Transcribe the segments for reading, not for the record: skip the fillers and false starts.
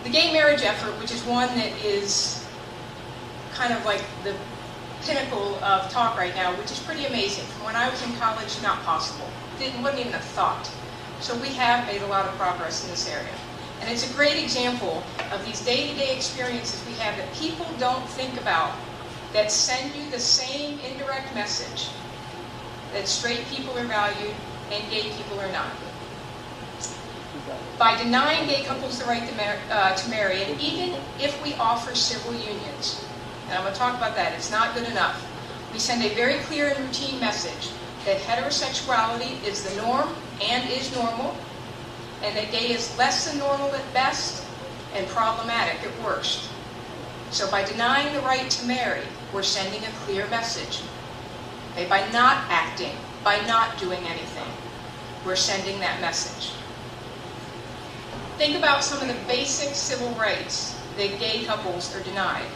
The gay marriage effort, which is one that is kind of like the pinnacle of talk right now, which is pretty amazing. From when I was in college, not possible. Wasn't even a thought. So we have made a lot of progress in this area. And it's a great example of these day-to-day experiences we have that people don't think about, that send you the same indirect message that straight people are valued and gay people are not. By denying gay couples the right to marry, and even if we offer civil unions, and I'm going to talk about that, it's not good enough, we send a very clear and routine message that heterosexuality is the norm and is normal, and that gay is less than normal at best and problematic at worst. So by denying the right to marry, we're sending a clear message. Okay, by not acting, by not doing anything, we're sending that message. Think about some of the basic civil rights that gay couples are denied.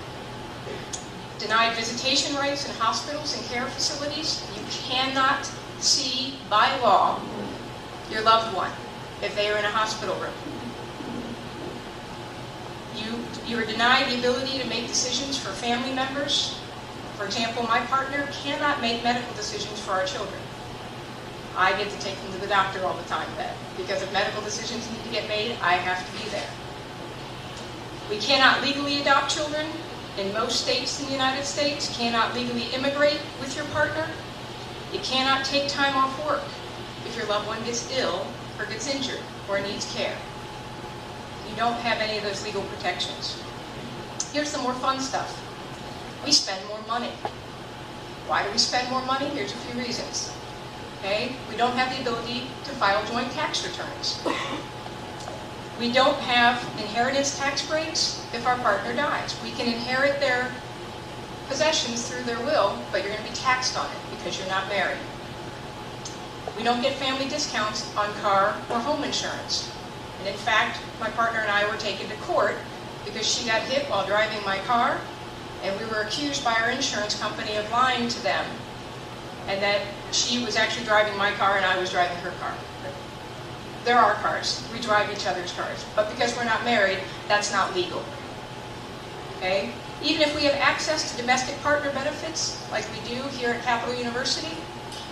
Denied visitation rights in hospitals and care facilities. You cannot see by law your loved one if they are in a hospital room. You are denied the ability to make decisions for family members. For example, my partner cannot make medical decisions for our children. I get to take them to the doctor all the time then, because if medical decisions need to get made, I have to be there. We cannot legally adopt children in most states in the United States, cannot legally immigrate with your partner. You cannot take time off work if your loved one gets ill or gets injured or needs care. You don't have any of those legal protections. Here's some more fun stuff. We spend more money. Why do we spend more money? Here's a few reasons. Okay? We don't have the ability to file joint tax returns. We don't have inheritance tax breaks if our partner dies. We can inherit their possessions through their will, but you're going to be taxed on it because you're not married. We don't get family discounts on car or home insurance. And in fact, my partner and I were taken to court because she got hit while driving my car, and we were accused by our insurance company of lying to them, and that she was actually driving my car and I was driving her car. They're our cars. We drive each other's cars. But because we're not married, that's not legal. Okay? Even if we have access to domestic partner benefits, like we do here at Capital University,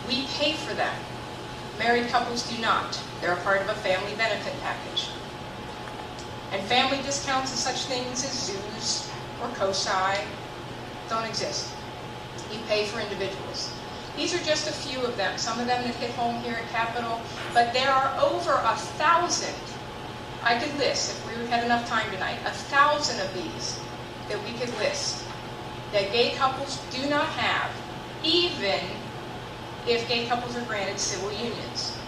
we pay for them. Married couples do not. They're a part of a family benefit package. And family discounts and such things as zoos or COSI don't exist. You pay for individuals. These are just a few of them, some of them that hit home here at Capitol, but there are over 1,000, I could list, if we had enough time tonight, 1,000 of these that we could list, that gay couples do not have, even if gay couples are granted civil unions.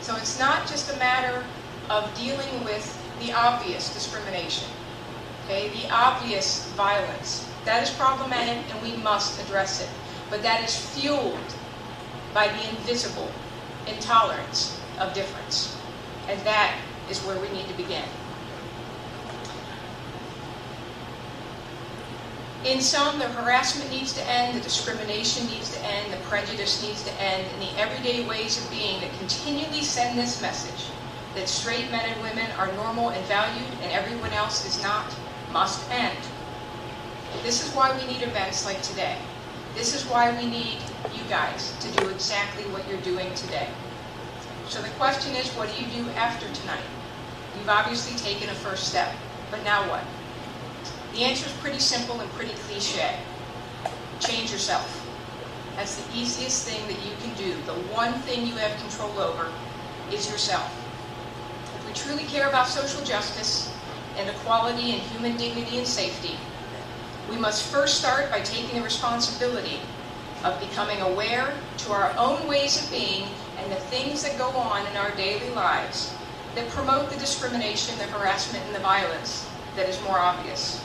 So it's not just a matter of dealing with the obvious discrimination, okay, the obvious violence. That is problematic and we must address it. But that is fueled by the invisible intolerance of difference. And that is where we need to begin. In sum, the harassment needs to end, the discrimination needs to end, the prejudice needs to end, and the everyday ways of being that continually send this message that straight men and women are normal and valued and everyone else is not, must end. This is why we need events like today. This is why we need you guys to do exactly what you're doing today. So the question is, what do you do after tonight? You've obviously taken a first step, but now what? The answer is pretty simple and pretty cliche. Change yourself. That's the easiest thing that you can do. The one thing you have control over is yourself. If we truly care about social justice and equality and human dignity and safety, we must first start by taking the responsibility of becoming aware to our own ways of being and the things that go on in our daily lives that promote the discrimination, the harassment, and the violence that is more obvious.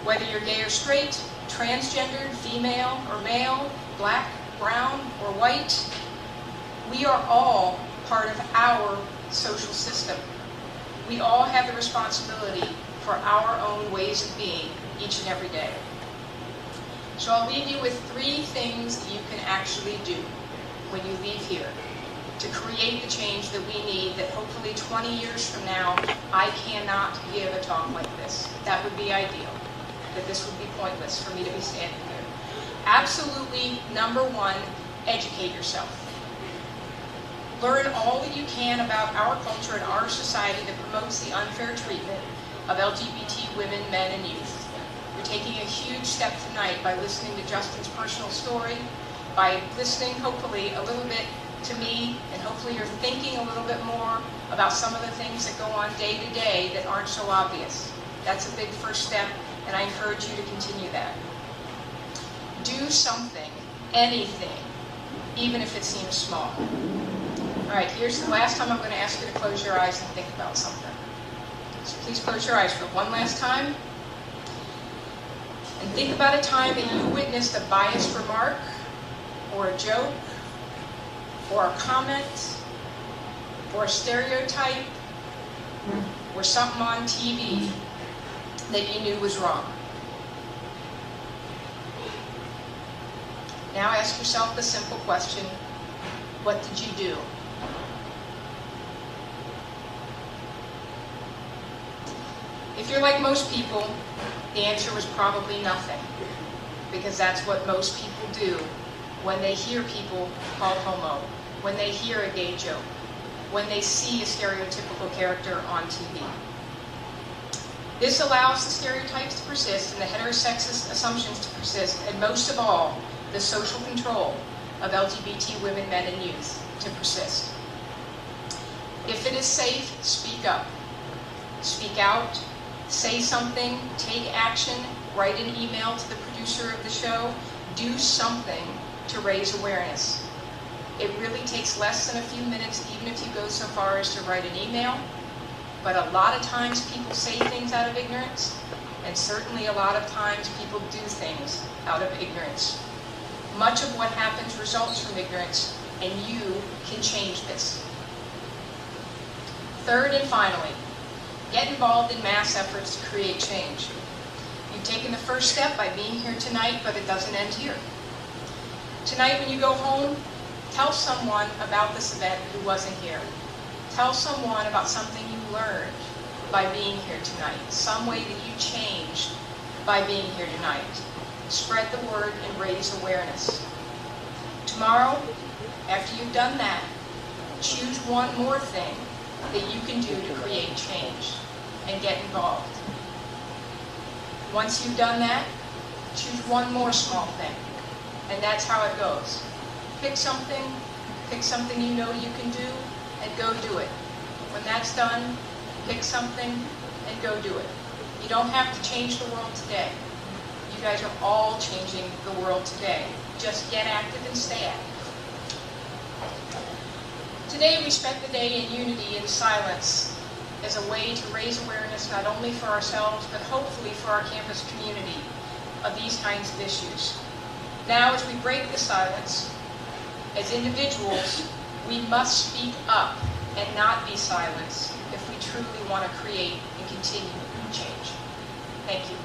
Whether you're gay or straight, transgendered, female or male, black, brown, or white, we are all part of our social system. We all have the responsibility for our own ways of being each and every day. So I'll leave you with 3 things that you can actually do when you leave here. to create the change that we need, that hopefully 20 years from now, I cannot give a talk like this. That would be ideal, that this would be pointless for me to be standing here. Absolutely, number one, educate yourself. Learn all that you can about our culture and our society that promotes the unfair treatment of LGBT women, men, and youth. You're taking a huge step tonight by listening to Justin's personal story, by listening, hopefully, a little bit to me, and hopefully you're thinking a little bit more about some of the things that go on day to day that aren't so obvious. That's a big first step, and I encourage you to continue that. Do something, anything, even if it seems small. All right, here's the last time I'm going to ask you to close your eyes and think about something. So please close your eyes for one last time. And think about a time that you witnessed a biased remark, or a joke, or a comment, or a stereotype, or something on TV that you knew was wrong. Now ask yourself the simple question, what did you do? If you're like most people, the answer was probably nothing, because that's what most people do when they hear people called homo, when they hear a gay joke, when they see a stereotypical character on TV. This allows the stereotypes to persist and the heterosexist assumptions to persist, and most of all, the social control of LGBT women, men, and youth to persist. If it is safe, speak up. Speak out, say something, take action, write an email to the producer of the show, do something to raise awareness. It really takes less than a few minutes, even if you go so far as to write an email. But a lot of times people say things out of ignorance, and certainly a lot of times people do things out of ignorance. Much of what happens results from ignorance, and you can change this. Third and finally, get involved in mass efforts to create change. You've taken the first step by being here tonight, but it doesn't end here. Tonight when you go home, tell someone about this event who wasn't here. Tell someone about something you learned by being here tonight, some way that you changed by being here tonight. Spread the word and raise awareness. Tomorrow, after you've done that, choose one more thing that you can do to create change and get involved. Once you've done that, choose one more small thing, and that's how it goes. Pick something you know you can do, and go do it. When that's done, pick something and go do it. You don't have to change the world today. You guys are all changing the world today. Just get active and stay active. Today we spent the day in unity and silence as a way to raise awareness not only for ourselves, but hopefully for our campus community of these kinds of issues. Now as we break the silence, as individuals, we must speak up and not be silenced if we truly want to create and continue change. Thank you.